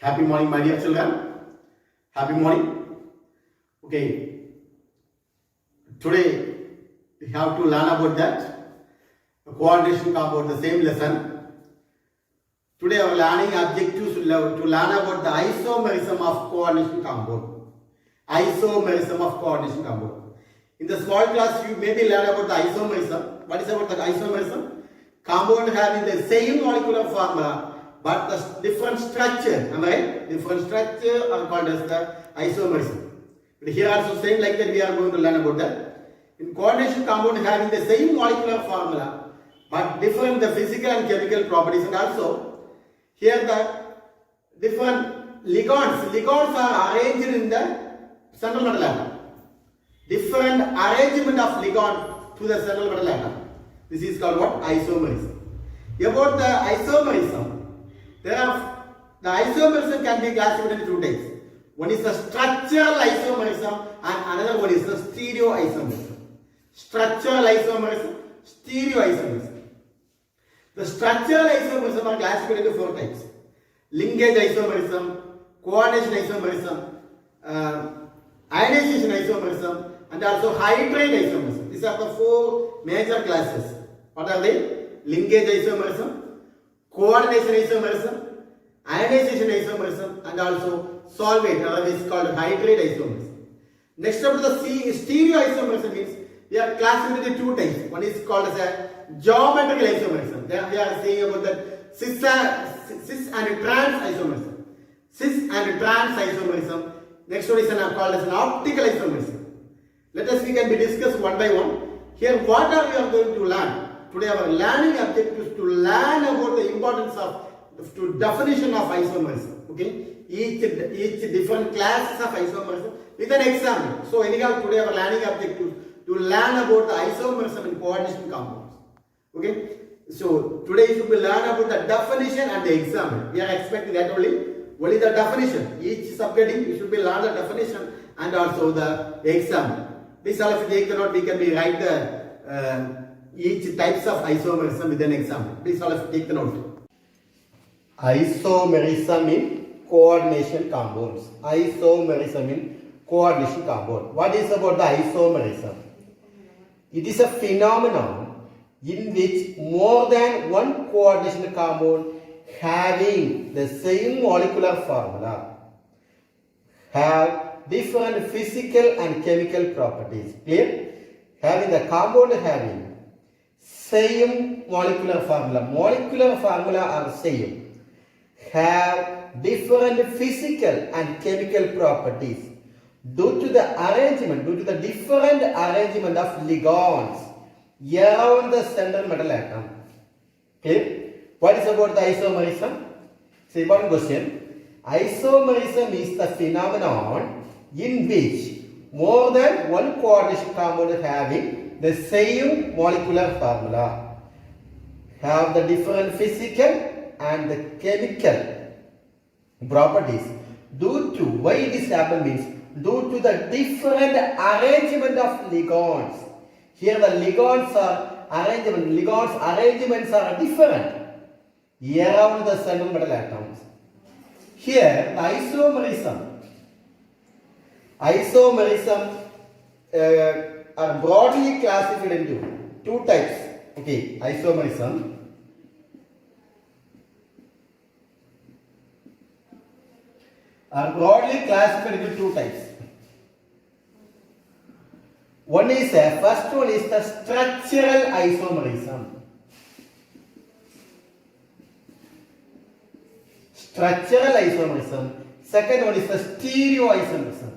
Happy morning, my dear children. Happy morning. Okay. Today we have to learn about that coordination compound, the same lesson. Today our learning objectives to learn about the isomerism of coordination compound. Isomerism of coordination compound. In the small class, you maybe learn about the isomerism. What is about the isomerism? Compound having the same molecular formula but the different structure, am I right? Different structure are called as the isomerism. But here also same like that we are going to learn about that. In coordination compound having the same molecular formula but different the physical and chemical properties, and also here the different ligands. Ligands are arranged in the central metal atom. Different arrangement of ligand to the central metal atom. This is called what? Isomerism. About the isomerism, the isomerism can be classified into two types. One is the structural isomerism and another one is the stereoisomerism. Structural isomerism, stereoisomerism. The structural isomerism are classified into four types. Linkage isomerism, coordination isomerism, ionization isomerism, and also hydrate isomerism. These are the four major classes. What are they? Linkage isomerism, coordination isomerism, ionization isomerism, and also solvate, otherwise called hydrate isomerism. Next up to the stereoisomerism means we are classified into two types. One is called as a geometrical isomerism. Then we are saying about the cis and trans isomerism. Cis and trans isomerism. Next one is called as an optical isomerism. Let us we can be discussed one by one. Here what are we are going to learn? Today our learning objective is to learn about the importance of definition of isomerism. Okay, each different classes of isomerism with an example. So anyhow today our learning objective to learn about the isomerism in coordination compounds. Okay, so today you should be learn about the definition and the example. We are expecting that only the definition. Each subheading you should be learn the definition and also the example. This all if you take the note, we can be write the each types of isomerism with an example. Please all of you take the note. Isomerism in coordination compounds. Isomerism in coordination compound. What is about the isomerism? It is a phenomenon in which more than one coordination compound having the same molecular formula have different physical and chemical properties. Clear? Having the compound having same molecular formula are same, have different physical and chemical properties due to the different arrangement of ligands around the central metal atom. Okay? What is about the isomerism? It's an important question. Isomerism is the phenomenon in which more than one coordination compound having the same molecular formula have the different physical and the chemical properties due to why this happens means due to the different arrangement of ligands. Here the ligands arrangements are different around the central metal atoms. Here the isomerism are broadly classified into two types. Okay, isomerism are broadly classified into two types. First one is the structural isomerism. Structural isomerism. Second one is the stereoisomerism.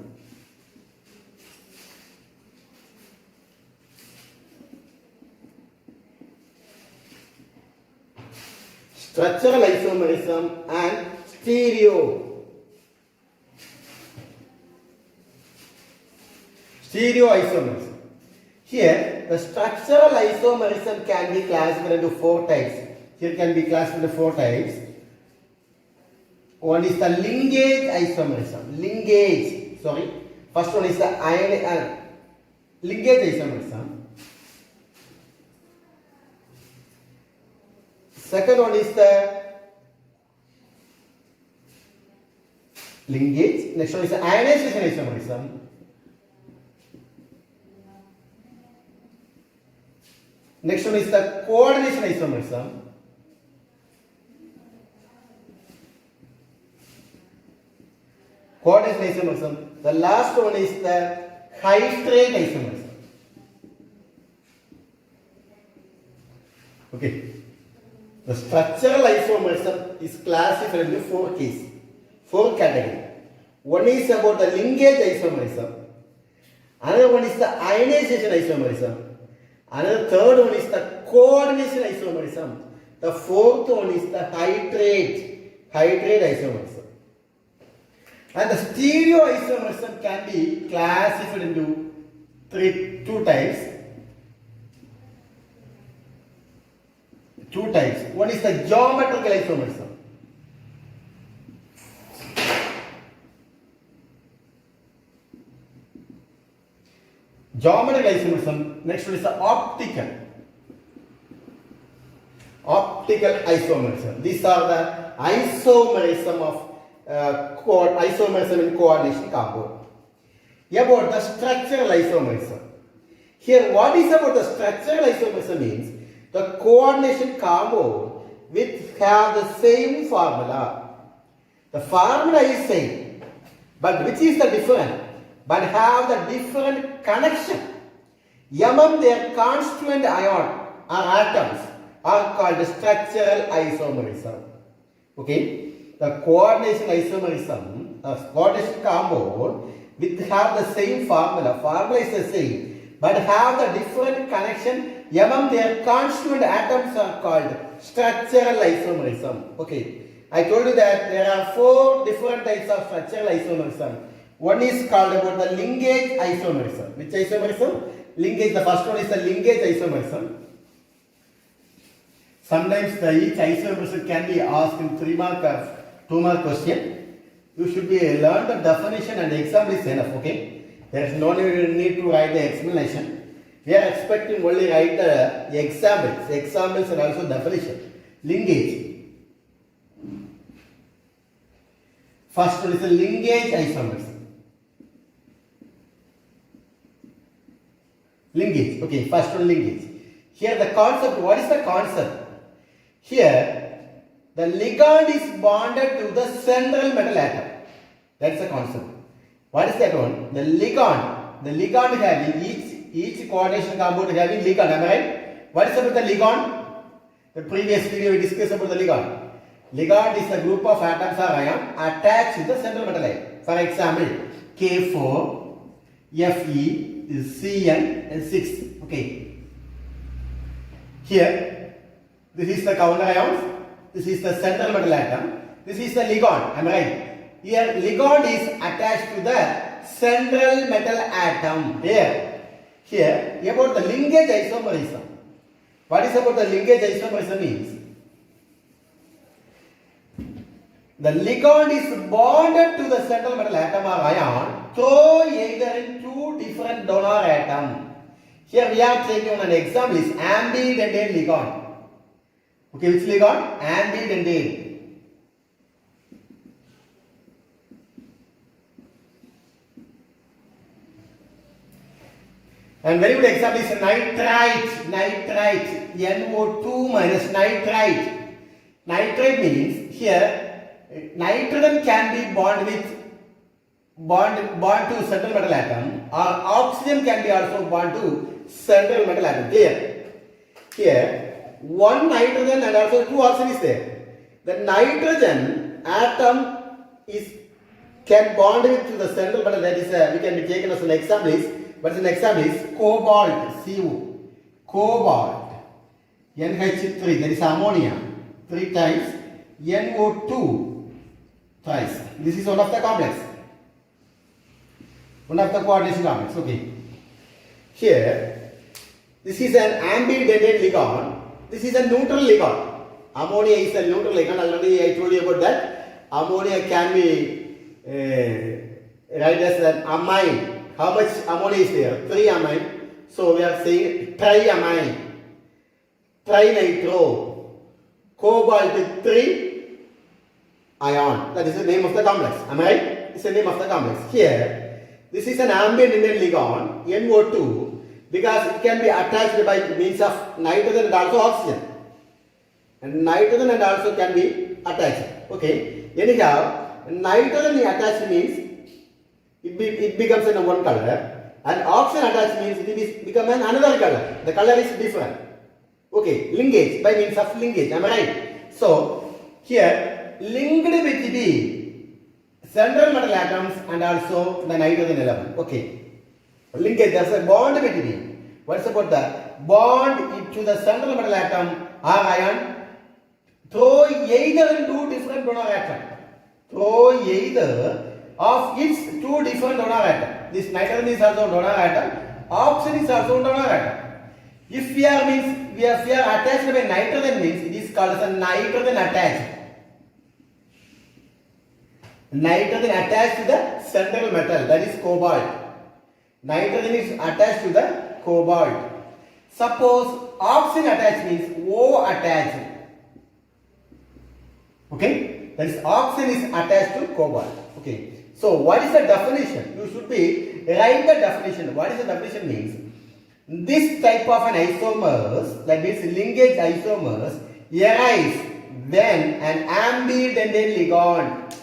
Structural isomerism and stereoisomerism. Here, the structural isomerism can be classified into four types. Here can be classified into four types. One is the linkage isomerism. First one is the linkage isomerism. Second one is the Linkage. Next one is the ionization isomerism. Next one is the coordination isomerism. Coordination isomerism. The last one is the hydrate isomerism. Okay. The structural isomerism is classified into four categories. One is about the linkage isomerism. Another one is the ionization isomerism. Another third one is the coordination isomerism. The fourth one is the hydrate isomerism. And the stereo isomerism can be classified into two types. One is the geometrical isomerism. Geometrical isomerism. Next one is the optical isomerism. These are the isomerism of isomerism in coordination compound. About the structural isomerism. Here, what is about the structural isomerism means the coordination compound which have the same formula. The formula is same, but which is the different? But have the different connection among their constituent ion or atoms are called structural isomerism. Okay, the coordination isomerism, the coordination compound which have the same formula is the same, but have the different connection among their constituent atoms are called structural isomerism. Okay, I told you that there are four different types of structural isomerism. One is called about the linkage isomerism. Which isomerism? Linkage. The first one is the linkage isomerism. Sometimes each isomerism can be asked in 3-mark or 2-mark question. You should be learn the definition and example is enough. Okay. There is no need to write the explanation. We are expecting only write the examples. Examples and also definition. Linkage. First one is the linkage isomerism. Linkage. Okay, first one linkage. Here the concept, what is the concept? Here, the ligand is bonded to the central metal atom. That's the concept. What is that one? The ligand having each coordination compound having ligand. Am I right? What is about the ligand? The previous video we discussed about the ligand. Ligand is a group of atoms or ion attached to the central metal atom. For example, K4, Fe, Cn and 6. Okay. Here, this is the counter ions. This is the central metal atom. This is the ligand. Am I right? Here, ligand is attached to the central metal atom. Here, about the linkage isomerism. What is about the linkage isomerism means? The ligand is bonded to the central metal atom or ion through either in two different donor atoms. Here we are taking an example is ambidentate ligand. Okay, which ligand? Ambidentate. And very good example is nitrite, NO2 minus nitrite. Nitrite means here nitrogen can be bond to central metal atom, or oxygen can be also bond to central metal atom. Here one nitrogen and also two oxygen is there. The nitrogen atom can bond to the central metal. That is we can be taken as an example is. But an example is cobalt, Cu, cobalt, NH3, that is ammonia, 3 times, NO2 thrice. This is one of the complex, one of the coordination complex. Okay. Here, this is an ambidentate ligand. This is a neutral ligand. Ammonia is a neutral ligand. Already I told you about that. Ammonia can be write as an amine. How much ammonia is there? 3 amine. So we are saying triamine, trinitro, cobalt 3 ion. That is the name of the complex. Am I right? is the name of the complex. Here, this is an ambient Indian ligand, NO2, because it can be attached by means of nitrogen and also oxygen. And nitrogen and also can be attached. Okay. Anyhow, nitrogen attached means it becomes in one color, and oxygen attached means it is become another color. The color is different. Okay. Linkage by means of linkage. Am I right? So here linked with the central metal atoms and also the nitrogen element. Okay. Linkage. There's a bond between. What's about the bond to the central metal atom or ion? Throw either in two different donor atoms. Throw either of its two different donor atoms. This nitrogen is also a donor atom. Oxygen is also a donor atom. If we are attached by nitrogen means it is called as a nitrogen attached. Nitrogen attached to the central metal, that is cobalt. Nitrogen is attached to the cobalt. Suppose oxygen attached means O attached. Okay, that is oxygen is attached to cobalt. Okay, so what is the definition? You should be write the definition. What is the definition means? This type of an isomers, that means linkage isomers, arise when an ambient ligand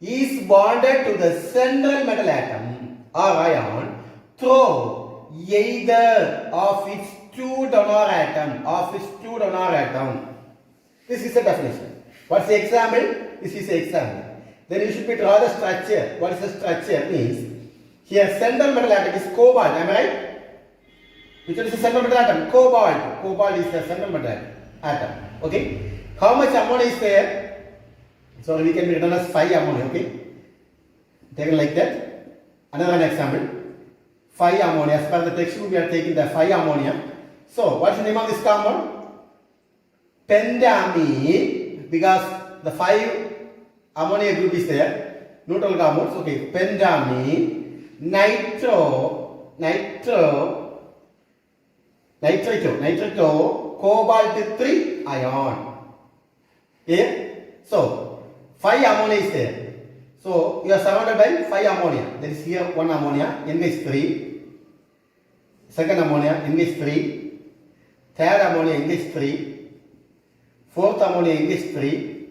is bonded to the central metal atom or ion through either of its two donor atom. This is the definition. What's the example? This is the example. Then you should be draw the structure. What is the structure? Means here central metal atom is cobalt. Am I right? Which one is the central metal atom? Cobalt. Cobalt is the central metal atom. Okay. How much ammonia is there? So we can be written as 5 ammonia. Okay. Taken like that. Another example. 5 ammonia. As per the textbook, we are taking the 5 ammonia. So what's the name of this compound? Pentamine. Because the 5 ammonia group is there. Neutral compounds. Okay. Pentamine. Nitrito, cobalt 3 ion. Okay? So 5 ammonia is there. So you are surrounded by 5 ammonia. There is here 1 ammonia, NH3. Second ammonia, NH3. Third ammonia, NH3. Fourth ammonia, NH3.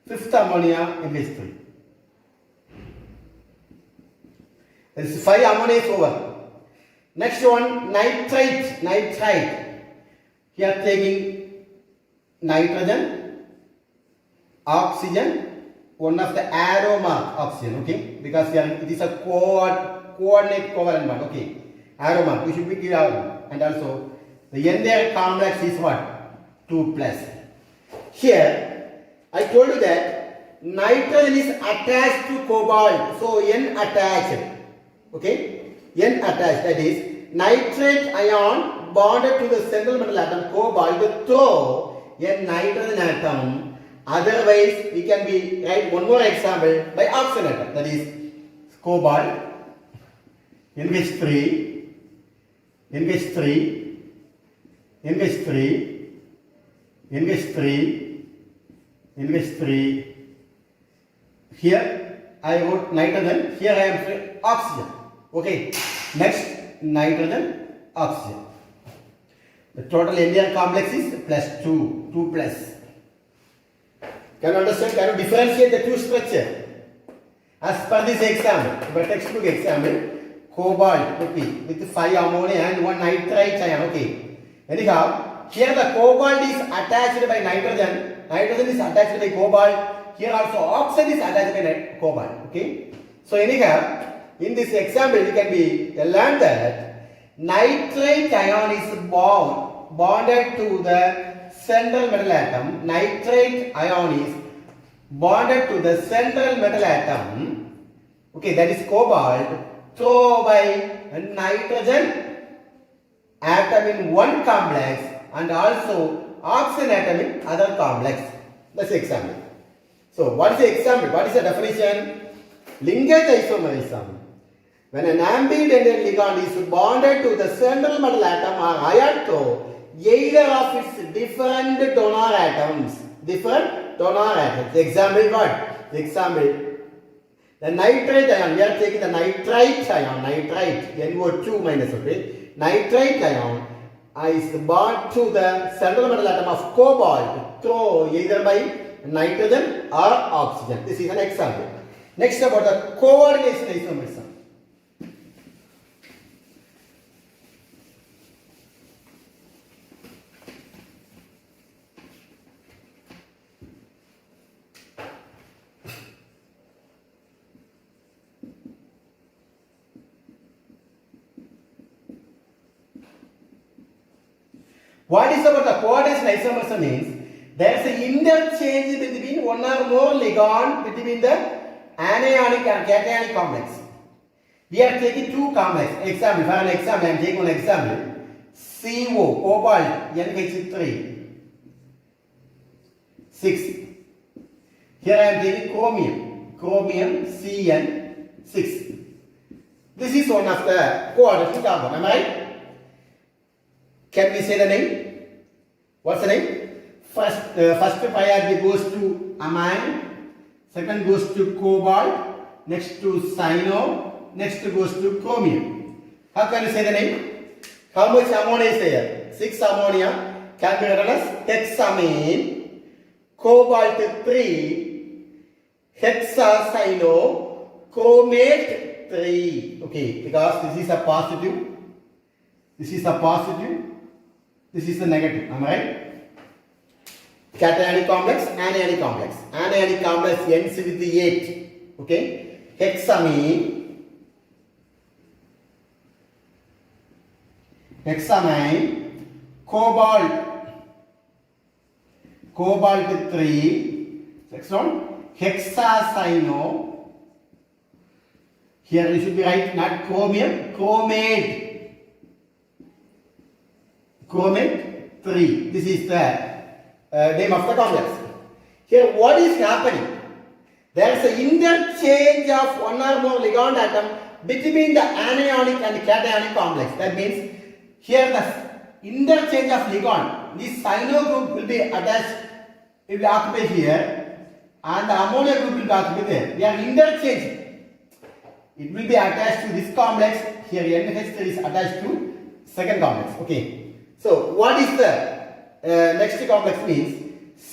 Fifth ammonia, NH3. There is 5 ammonia is over. Next one, nitrite. Here taking nitrogen, oxygen, one of the arrow mark oxygen, okay? Because here it is a coordinate covalent bond, okay? Arrow mark, we should be clear. And also, the entire complex is what? 2 plus. Here, I told you that nitrogen is attached to cobalt, so N attached, okay? N attached, that is nitrate ion bonded to the central metal atom cobalt through a nitrogen atom. Otherwise, we can be write one more example by oxygen atom, that is cobalt, NH3, NH3, NH3, NH3, NH3. Here I wrote nitrogen, here I am oxygen. Okay, next nitrogen, oxygen. The total entire complex is plus 2 plus. Can you understand? Can you differentiate the two structure? As per this example, the textbook example, cobalt, okay, with 5 ammonia and 1 nitrite ion, okay. Anyhow, here the cobalt is attached by nitrogen is attached by cobalt, here also oxygen is attached by cobalt, okay. So anyhow, in this example, we can be learned that nitrate ion is bonded to the central metal atom. Nitrate ion is bonded to the central metal atom. Okay, that is cobalt. Through by a nitrogen atom in one complex and also oxygen atom in other complex. That's the example. So, what is the example? What is the definition? Linkage isomerism. When an ambient ligand is bonded to the central metal atom or ion through either of its different donor atoms. Example what? Example, The nitrate ion, we are taking the nitrite ion, nitrite, NO2 minus, okay. Nitrite ion is bound to the central metal atom of cobalt through either by nitrogen or oxygen. This is an example. Next about the coordination isomerism. What is about the coordination isomerism means there is an interchange between one or more ligand between the anionic and cationic complex. We are taking two complex. Example, for an example, I am taking one example. CO, cobalt, NH3, 6. Here I am taking chromium, CN6. This is one of the coordination compound, am I right? Can we say the name? What's the name? First priority goes to amine, second goes to cobalt, next to cyano, next goes to chromium. How can you say the name? How much ammonia is there? 6 ammonia can be written as hexamine, cobalt 3, hexacyano, chromate 3. Okay, because this is a positive, this is a positive, this is the negative, am I right? Cationic complex, anionic complex. Anionic complex ends with the 8. Okay? Hexamine, cobalt 3. Next one, hexacyano. Here you should be right, not chromium, chromate 3. This is the name of the complex. Here what is happening? There is an interchange of one or more ligand atom between the anionic and cationic complex. That means here the interchange of ligand, this cyano group will be attached, it will occupy here, and the ammonia group will be occupied there. We are interchanging. It will be attached to this complex. Here NH3 is attached to second complex. Okay. So what is the next complex means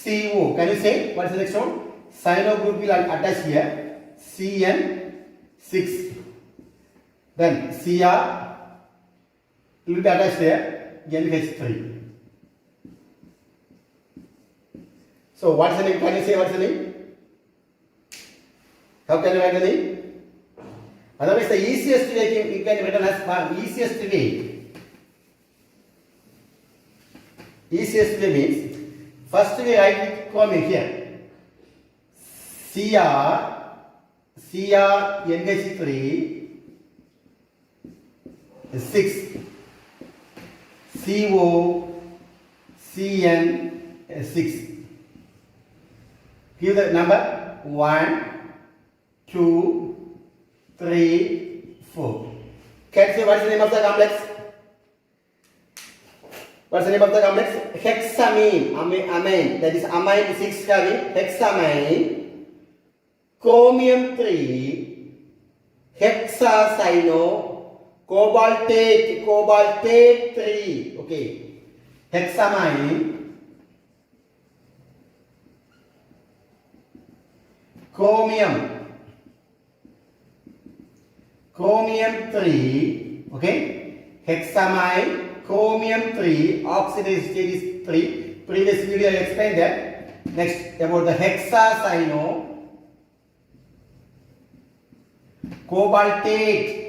CO. Can you say what is the next one? Cyano group will attach here CN6. Then Cr will be attached there NH3. So what is the name? Can you say what is the name? How can you write the name? Otherwise the easiest way you can written as for easiest way. Easiest way means first we write with chromium here. Cr NH3 is 6. CO CN 6. Give the number 1, 2, 3, 4. Can you say what is the name of the complex? What's the name of the complex? Hexamine, amine, that is amine 6 having hexamine, chromium 3, hexacyano, cobaltate 3. Okay, hexamine, chromium 3. Okay, hexamine, chromium 3, oxidation state is 3. Previous video I explained that. Next about the hexacyano, cobaltate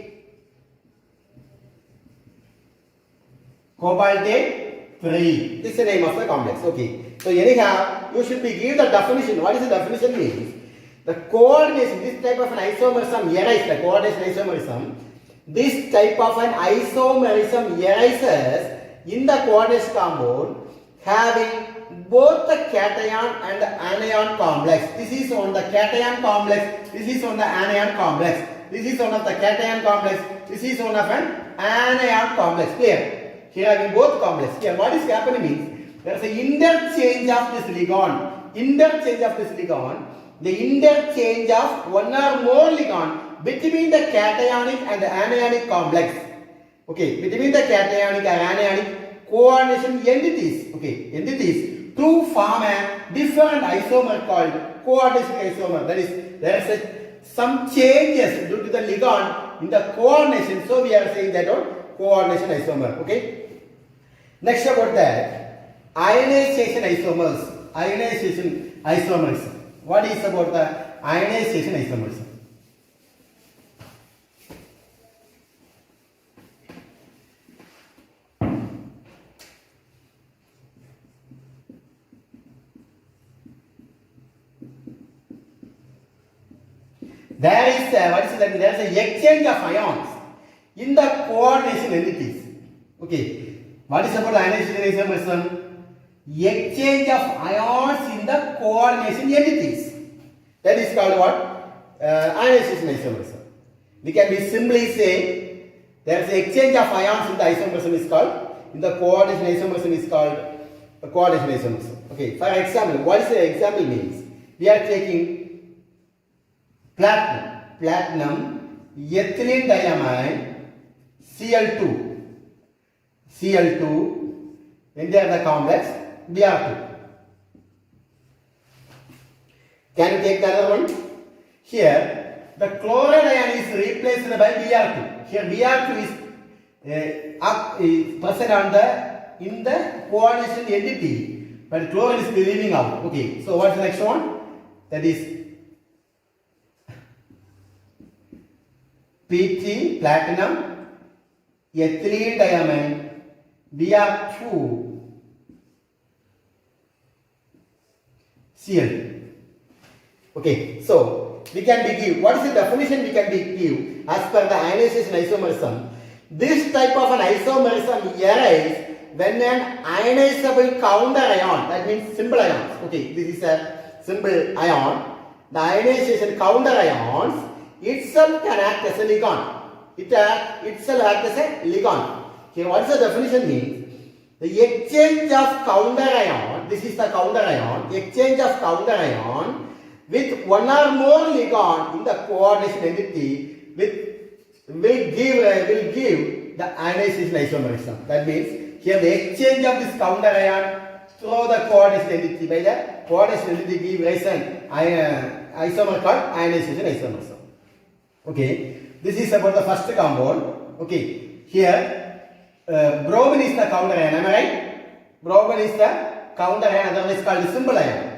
3. This is the name of the complex. Okay. So anyhow, you should be give the definition. What is the definition means? The coordination, this type of an isomerism arises, the coordination isomerism. This type of an isomerism arises in the coordination compound having both the cation and the anion complex. This is on the cation complex, this is on the anion complex. This is one of the cation complex, this is one of an anion complex. Clear? Here having both complex. Here what is happening means there is an interchange of this ligand. Interchange of this ligand the interchange of one or more ligand between the cationic and the anionic complex. Okay, between the cationic and anionic coordination entities. Okay, entities to form a different isomer called coordination isomer. That is, there is some changes due to the ligand in the coordination. So we are saying that on coordination isomer. Okay. Next about that, ionization isomers. Ionization isomerism. What is about the ionization isomerism? There is an exchange of ions in the coordination entities. Okay. What is about ionization isomerism? Exchange of ions in the coordination entities. That is called what? Ionization isomerism. We can be simply say there is an exchange of ions in the isomerism is called, in the coordination isomerism is called coordination isomerism. Okay. For example, what is the example means? We are taking platinum, ethylene diamine, Cl2, enter the complex Br2. Can you take the other one? Here, the chloride ion is replaced by Br2. Here Br2 is present on in the coordination entity, but chlorine is leaving out. Okay, so what's the next one? That is Pt, platinum, ethylene diamine, Br2, Cl. Okay, so we can give, what is the definition we can give as per the ionization isomerism? This type of an isomerism arises when an ionizable counter ion, that means simple ions. Okay, this is a simple ion. The ionization counter ions itself can act as a ligand. It itself acts as a ligand. Okay, what is the definition means? The exchange of counter ion, this is the counter ion, exchange of counter ion with one or more ligand in the coordination entity will give the ionization isomerism. That means here the exchange of this counter ion through the coordination entity, by the coordination entity give rise an isomer called ionization isomerism. Okay, this is about the first compound. Okay, here bromine is the counter ion, am I right? Bromine is the counter ion, otherwise called the simple ion.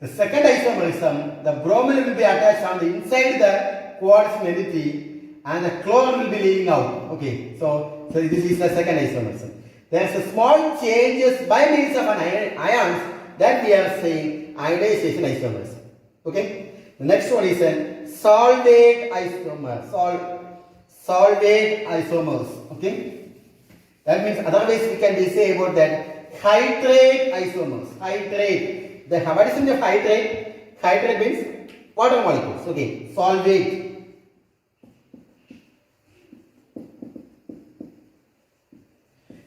The second isomerism, the bromine will be attached on the inside the coordination entity and the chlorine will be leaving out. Okay, so this is the second isomerism. There is a small changes by means of an ions that we are saying ionization isomerism. Okay, the next one is a solvate isomer, solvate isomers. Okay, that means otherwise we can say about that hydrate isomers. Hydrate. What is in the hydrate? Hydrate means water molecules. Okay, solvate.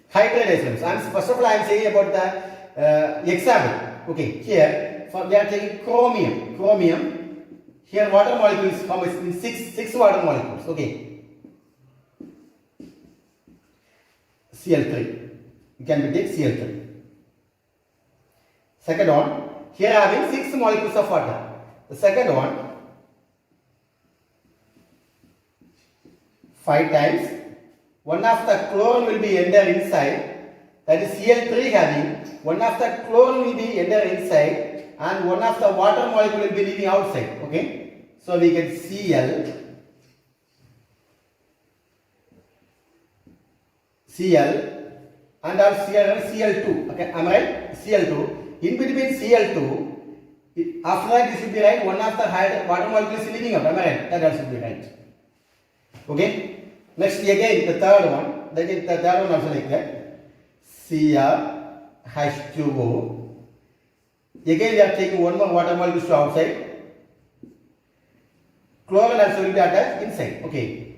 Hydrate isomers. First of all, I am saying about the example. Okay, here we are taking chromium. Chromium. Here water molecules come in six water molecules. Okay. Cl3. You can take Cl3. Second one. Here having 6 molecules of water. The second one, 5 times. One of the chlorine will be enter inside. That is Cl3 having. One of the chlorine will be enter inside, and one of the water molecule will be leaving outside. Okay. So we get Cl, and also Cl2. Okay, am I right? Cl2. In between Cl2, after that this should be right. One of the water molecules is leaving out. Am I right? That also should be right. Okay. Next again the third one. That is the third one also like that. Cr(H2O). Again we are taking one more water molecule to outside. Chlorine also will be attached inside. Okay.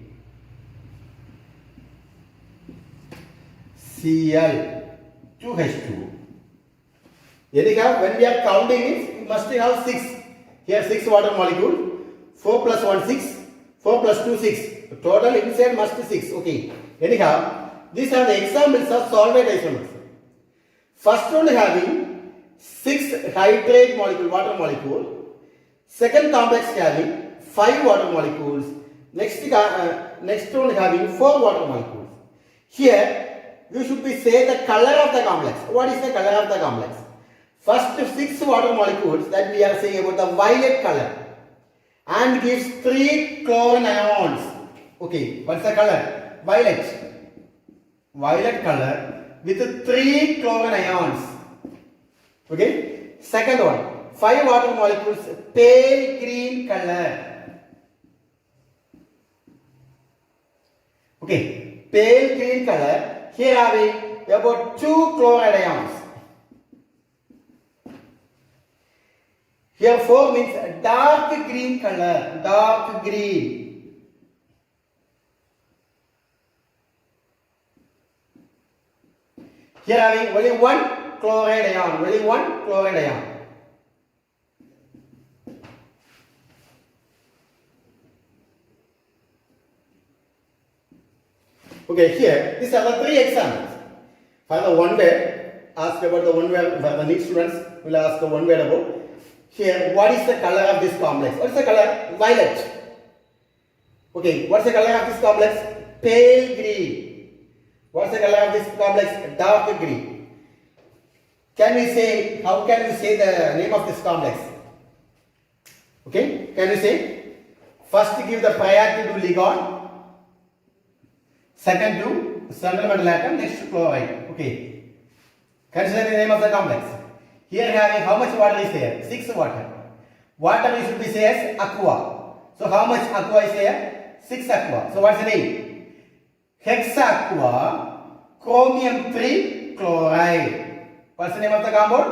Cl2H2O. Anyhow, when we are counting it, we must have 6. Here 6 water molecule. 4 plus 1 6. 4 plus 2 6. Total inside must be 6. Okay. Anyhow, these are the examples of solvent isomers. First one having 6 hydrate molecule, water molecule. Second complex having 5 water molecules. Next one having 4 water molecules. Here, you should be say the color of the complex. What is the color of the complex? First 6 water molecules that we are saying about the violet color and gives 3 chlorine ions. Okay, what's the color? Violet. Violet color with 3 chlorine ions. Okay. Second one, 5 water molecules, pale green color. Okay, pale green color. Here having about 2 chloride ions. Here 4 means dark green color, dark green. Here having only 1 chloride ion, only 1 chloride ion. Okay, here, these are the 3 examples. For the one word, ask about the one word, for the next students will ask the one word about. Here, what is the color of this complex? What is the color? Violet. Okay, what's the color of this complex? Pale green. What's the color of this complex? Dark green. Can we say, how can we say the name of this complex? Okay, can we say? First give the priority to ligand. Second to central metal atom, next to chloride. Okay. Consider the name of the complex. Here having how much water is there? 6 water. Water we should be say as aqua. So how much aqua is there? 6 aqua. So what's the name? Hexaqua chromium 3 chloride. What's the name of the compound?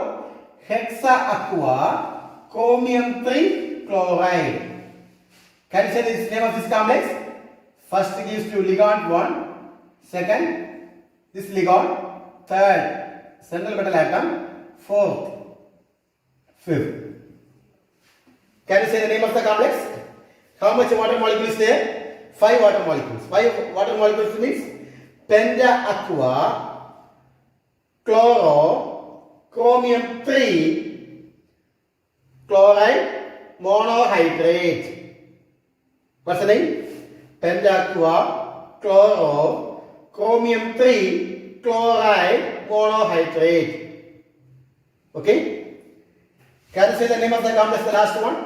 Hexaqua chromium 3 chloride. Can you say the name of this complex? First gives to ligand 1, second this ligand, third central metal atom, fourth, fifth. Can you say the name of the complex? How much water molecule is there? 5 water molecules. 5 water molecules means penta-aqua, chloro, chromium 3, chloride, monohydrate. What's the name? Penta-aqua, chloro, chromium 3, chloride, monohydrate. Okay? Can you say the name of the complex, the last one?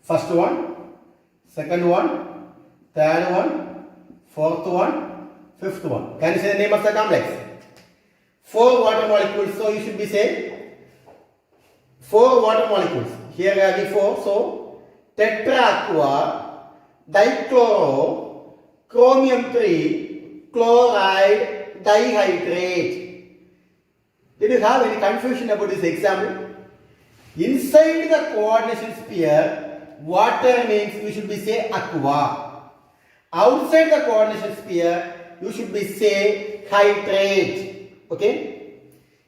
First one, second one, third one, fourth one, fifth one. Can you say the name of the complex? 4 water molecules, so you should be saying 4 water molecules. Here we have 4. So, tetra-aqua, dichloro, chromium 3, chloride, dihydrate. Did you have any confusion about this example? Inside the coordination sphere, water means we should be say aqua. Outside the coordination sphere, you should be say hydrate. Okay?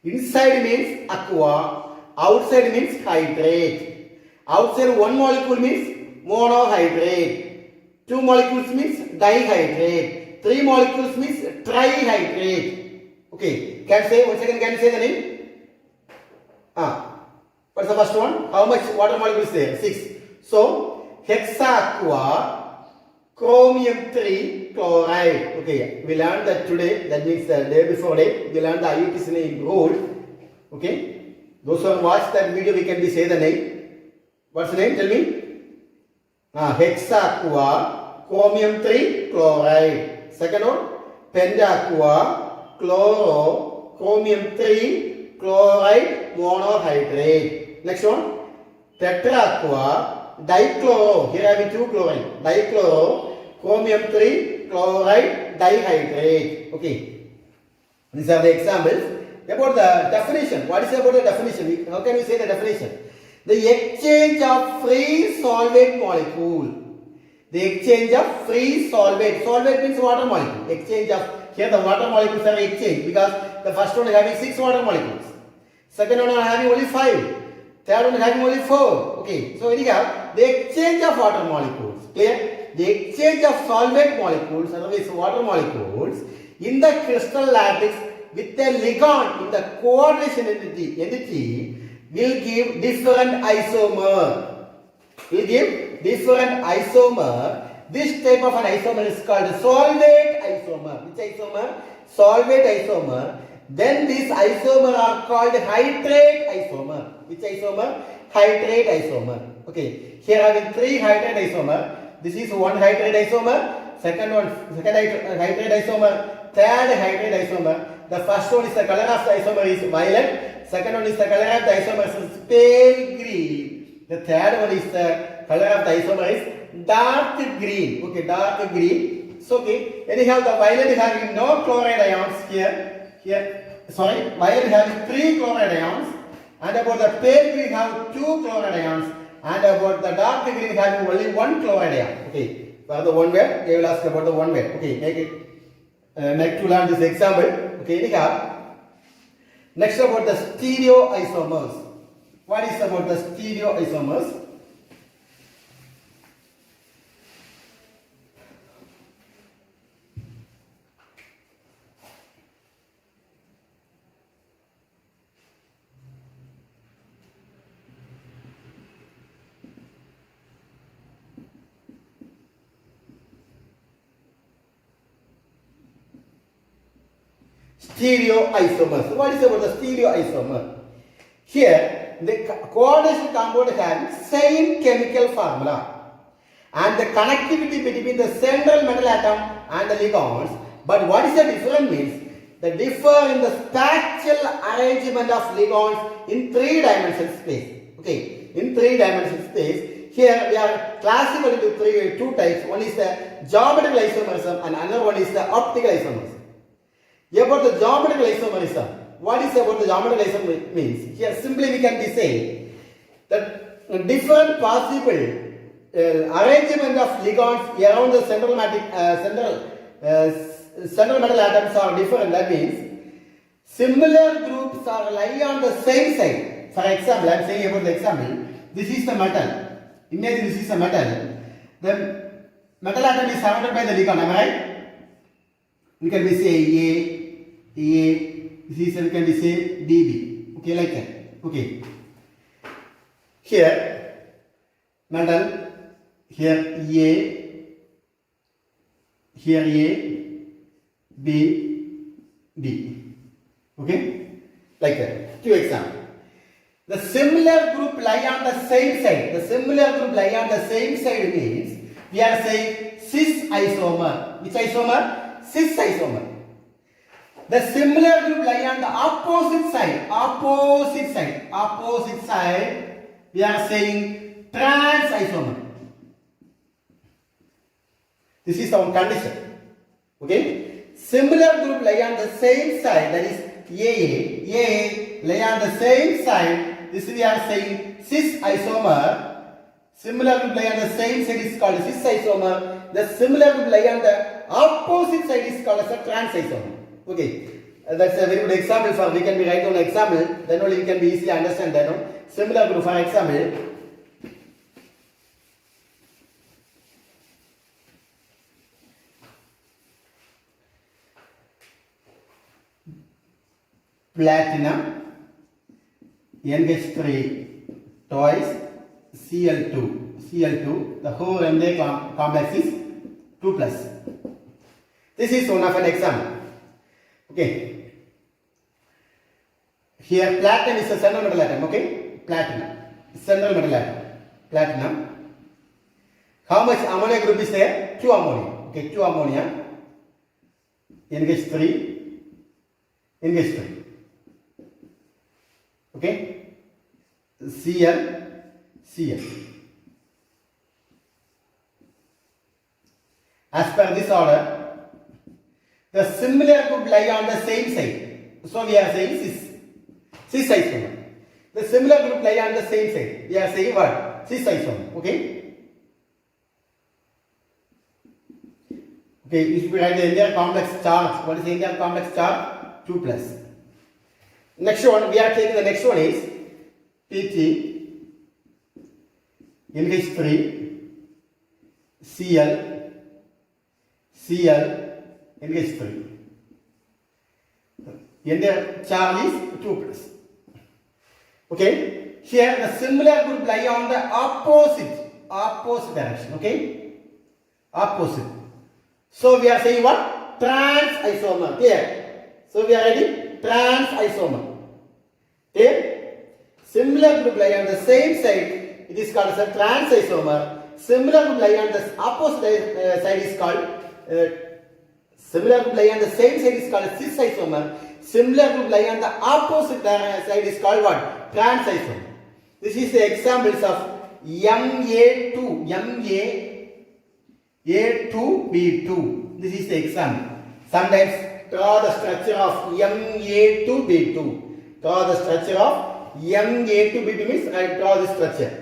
Inside means aqua. Outside means hydrate. Outside 1 molecule means monohydrate. 2 molecules means dihydrate. 3 molecules means trihydrate. Okay. Can say once again? Can you say the name? What's the first one? How much water molecules there? 6. So hexaqua, chromium 3 chloride. Okay. We learned that today. That means the day before day. We learned the IUPAC name rule. Okay. Those who have watched that video, we can be say the name. What's the name? Tell me. Hexaqua, chromium 3 chloride. Second one, penta-aqua, chloro, chromium 3 chloride, monohydrate. Next one, tetra-aqua, dichloro. Here I have 2 chlorine. Dichloro, chromium 3 chloride, dihydrate. Okay. These are the examples. About the definition, what is about the definition? How can we say the definition? The exchange of free solvent molecule. The exchange of free solvent. Solvent means water molecule. Exchange of here the water molecules are exchanged because the first one is having 6 water molecules. Second one is having only 5. Third one is having only 4. Okay, so anyhow, the exchange of water molecules, clear? The exchange of solvent molecules, otherwise water molecules, in the crystal lattice with a ligand in the coordination entity will give different isomer. Will give different isomer. This type of an isomer is called solvate isomer. Which isomer? Solvate isomer. Then these isomer are called hydrate isomer. Which isomer? Hydrate isomer. Okay. Here having 3 hydrate isomer. This is one hydrate isomer. Second hydrate isomer. Third hydrate isomer. The first one is the color of the isomer is violet. Second one is the color of the isomer is pale green. The third one is the color of the isomer is dark green. Okay, dark green. So okay. Anyhow, the violet is having no chloride ions here. Violet having 3 chloride ions, and about the pale green have 2 chloride ions, and about the dark green having only 1 chloride ion. Okay, for the one word, they will ask about the one word. Okay, make to learn this example. Okay, anyhow, next about the stereoisomers. What is about the stereoisomers? Stereoisomers. What is about the stereoisomer? Here, the coordination compound has same chemical formula and the connectivity between the central metal atom and the ligands. But what is the difference means? The differ in the spatial arrangement of ligands in 3-dimensional space. Okay, in 3-dimensional space. Here we are classified into 2 types. One is the geometrical isomerism and another one is the optical isomerism. About the geometrical isomerism, what is about the geometrical isomerism means? Here simply we can be saying that different possible arrangement of ligands around the central metal atoms are different. That means similar groups are lie on the same side. For example, I am saying about the example. This is the metal. Imagine this is a metal. The metal atom is surrounded by the ligand. Am I right? We can be say this is we can be say DB. Okay, like that. Okay. Here metal, here here B. Okay, like that. 2 examples. The similar group lie on the same side. The similar group lie on the same side means we are saying cis isomer. Which isomer? Cis isomer. The similar group lie on the opposite side. Opposite side. We are saying trans isomer. This is our condition. Okay. Similar group lie on the same side. That is AA lie on the same side. This we are saying cis isomer. Similar group lie on the same side is called cis isomer. The similar group lie on the opposite side is called as a trans isomer. Okay, that's a very good example for we can be write down an example. Then only we can be easily understand that. No? Similar group, for example, platinum, NH3 twice, Cl2. The whole MDA complex is 2 plus. This is one of an example. Okay. Here platinum is a central metal atom. Okay. Platinum. Central metal atom. Platinum. How much ammonia group is there? 2 ammonia. Okay. 2 ammonia. NH3. Okay. Cl. As per this order, the similar group lie on the same side. So we are saying cis isomer. The similar group lie on the same side. We are saying what? Cis isomer. Okay. Okay, you should be write the entire complex charge. What is the entire complex charge? 2 plus. Next one, we are taking the next one is PT, NH3, Cl, NH3. Entire charge is 2 plus. Okay, here the similar group lie on the opposite direction. Okay, opposite. So we are saying what? Trans isomer. Clear? So we are ready? Trans isomer. Clear? Similar group lie on the same side. It is called as a trans isomer. Similar group lie on the opposite side is called. Similar group lie on the same side is called cis isomer. Similar group lie on the opposite side is called what? Trans isomer. This is the examples of MA2, A2B2. This is the example. Sometimes draw the structure of MA2B2. Draw the structure of MA2B2 means I draw this structure.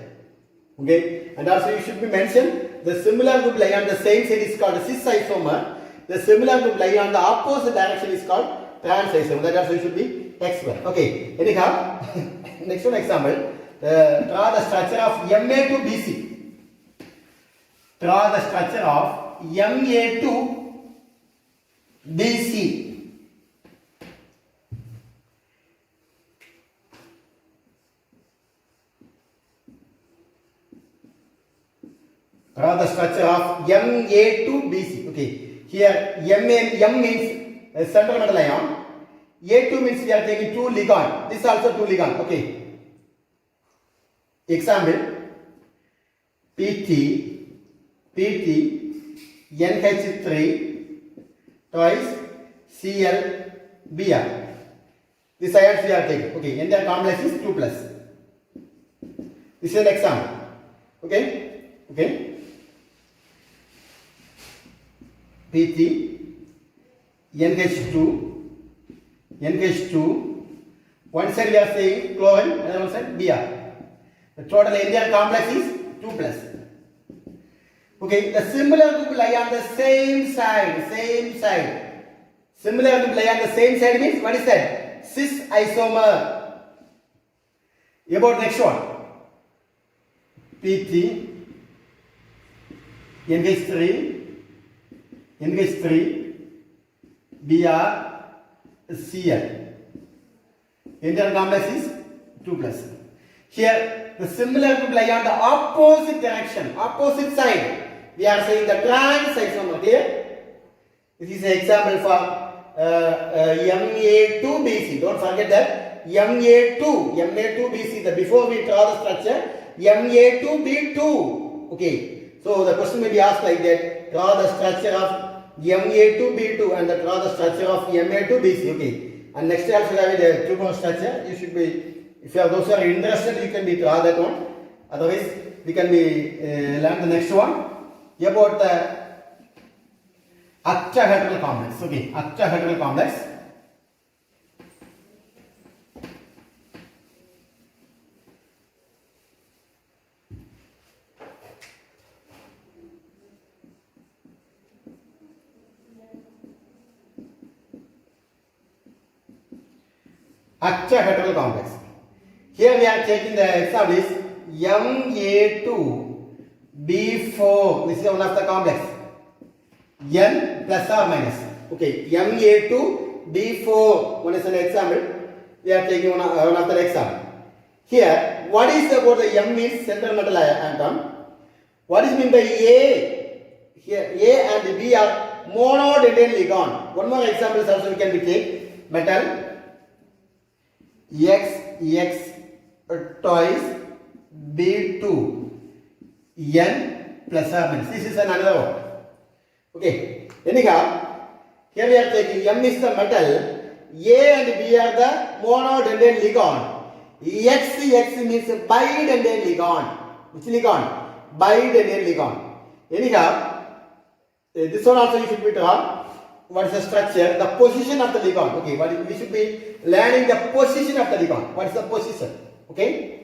Okay, and also you should be mentioned the similar group lie on the same side is called cis isomer. The similar group lie on the opposite direction is called trans isomer. That also should be explained. Okay, anyhow, next one example. Draw the structure of MA2BC. Draw the structure of MA2BC. Draw the structure of MA2BC. Okay, here M means central metal ion. A2 means we are taking 2 ligand. This is also 2 ligand. Okay. Example PT, NH3 twice Cl, Br. This ions we are taking. Okay, entire complex is 2 plus. This is an example. Okay, okay. PT, NH2, one side we are saying chlorine, another one side Br. The total entire complex is 2 plus. Okay, the similar group lie on the same side. Similar group lie on the same side means what is that? Cis isomer. About next one. PT, NH3, Br, Cl. Entire complex is 2 plus. Here the similar group lie on the opposite direction, opposite side. We are saying the trans isomer here. This is an example for MA2BC. Don't forget that MA2BC. The before we draw the structure MA2B2. Okay. So the question may be asked like that. Draw the structure of MA2B2 and draw the structure of MA2BC. Okay. And next also have the two more structure. You should be. If you are those who are interested, you can be draw that one. Otherwise, we can be learn the next one about the octahedral complex. Okay, octahedral complex. Octahedral complex. Here we are taking the example is MA2B4. This is one of the complex. N plus or minus. Okay, MA2B4. One is an example. We are taking one of the example. Here, what is about the M means central metal atom? What is mean by A? Here, A and B are monodendron ligand. One more example is also we can be take metal X twice B2 N plus or minus. This is another one. Okay. Anyhow, here we are taking M is the metal, A and B are the monodendron ligand. X means bidendron ligand. Which ligand? Bidendron ligand. Anyhow, this one also you should be drawn. What is the structure? The position of the ligand. Okay, we should be learning the position of the ligand. What is the position? Okay.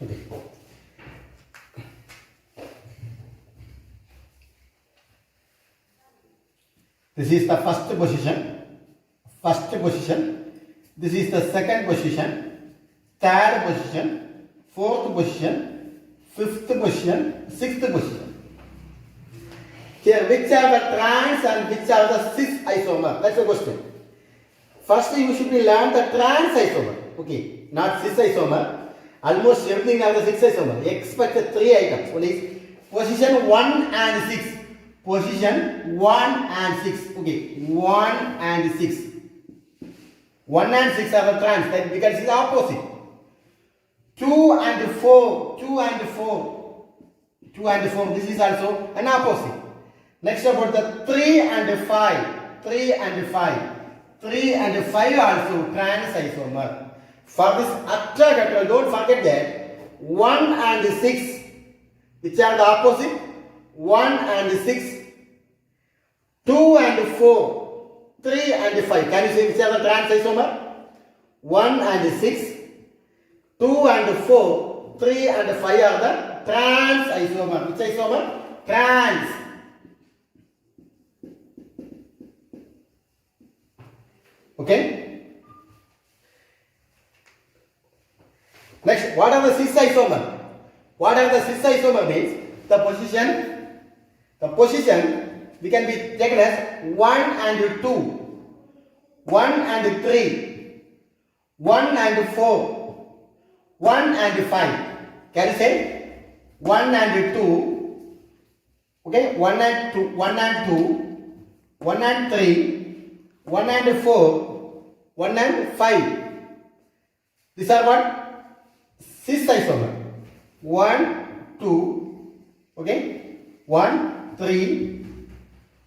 Okay. This is the first position. This is the second position, third position, fourth position, fifth position, sixth position. Here, which are the trans and which are the cis isomer? That's the question. First, you should learn the trans isomer. Okay, not cis isomer. Almost everything are the cis isomer. Expect 3 items. One is position 1 and 6. Position 1 and 6. Okay, 1 and 6. 1 and 6 are the trans, that because it's opposite. 2 and 4. 2 and 4. 2 and 4. This is also an opposite. Next about the 3 and 5. 3 and 5. 3 and 5 also trans isomer. For this octagonal, don't forget that 1 and 6, which are the opposite, 1 and 6, 2 and 4, 3 and 5. Can you say which are the trans isomer? 1 and 6, 2 and 4, 3 and 5 are the trans isomer. Which isomer? Trans. Okay. Next, what are the cis isomer? What are the cis isomer means? The position we can be taken as 1 and 2, 1 and 3, 1 and 4, 1 and 5. Can you say 1 and 2? Okay, 1 and 2, 1 and 2, 1 and 3, 1 and 4, 1 and 5. These are what? Cis isomer. 1, 2, okay, 1, 3,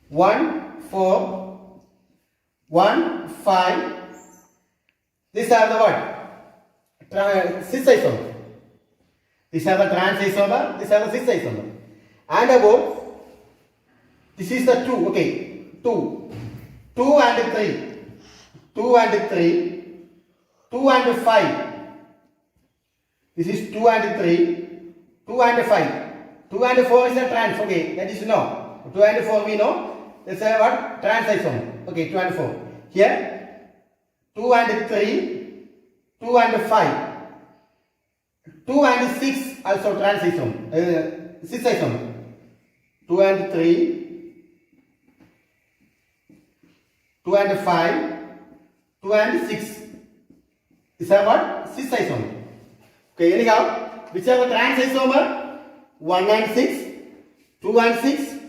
1, 4, 1, 5. These are the what? Cis isomer. These are the trans isomer. These are the cis isomer. And above, this is the 2, okay, 2. 2 and 3. 2 and 3. 2 and 5. This is 2 and 3. 2 and 5. 2 and 4 is a trans. Okay, that is no. 2 and 4 we know. That's a what? Trans isomer. Okay, 2 and 4. Here, 2 and 3. 2 and 5. 2 and 6 also trans isomer. Cis isomer. 2 and 3. 2 and 5. 2 and 6. These are what? Cis isomer. Okay, anyhow, which are the trans isomer? 1 and 6, 2 and 6,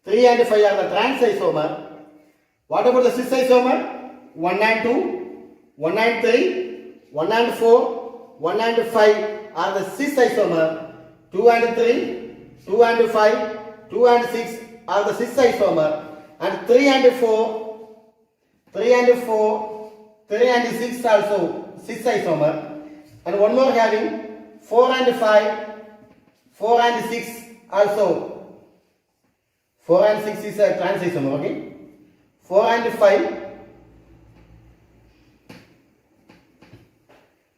3 and 5 are the trans isomer. What about the cis isomer? 1 and 2, 1 and 3, 1 and 4, 1 and 5 are the cis isomer. 2 and 3, 2 and 5, 2 and 6 are the cis isomer. And 3 and 4, 3 and 4, 3 and 6 also cis isomer. And one more having 4 and 5, 4 and 6 also. 4 and 6 is a trans isomer, okay? 4 and 5.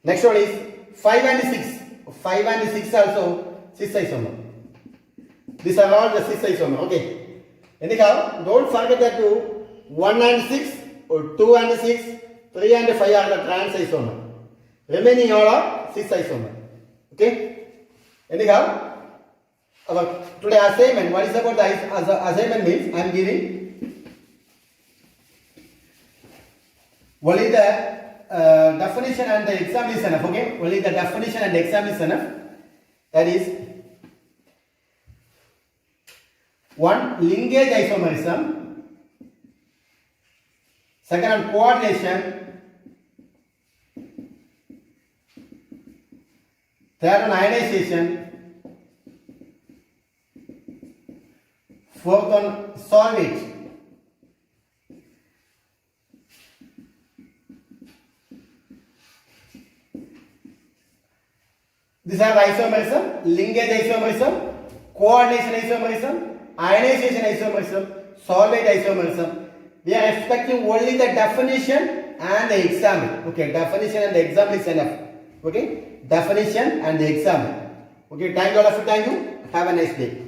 Next one is 5 and 6. 5 and 6 also cis isomer. These are all the cis isomer, okay? Anyhow, don't forget that 1 and 6, or 2 and 6, 3 and 5 are the trans isomer. Remaining all are cis isomer. Okay? Anyhow, our today assignment, what is about the assignment means I am giving only the definition and the exam is enough. Okay? Only the definition and the exam is enough. That is 1. Linkage isomerism. Second on coordination. Third on ionization. Fourth on solvate. These are isomerism, linkage isomerism, coordination isomerism, ionization isomerism, solvate isomerism. We are expecting only the definition and the exam. Okay, definition and the exam is enough. Okay, definition and the example. Okay, thank you all of you. Thank you. Have a nice day.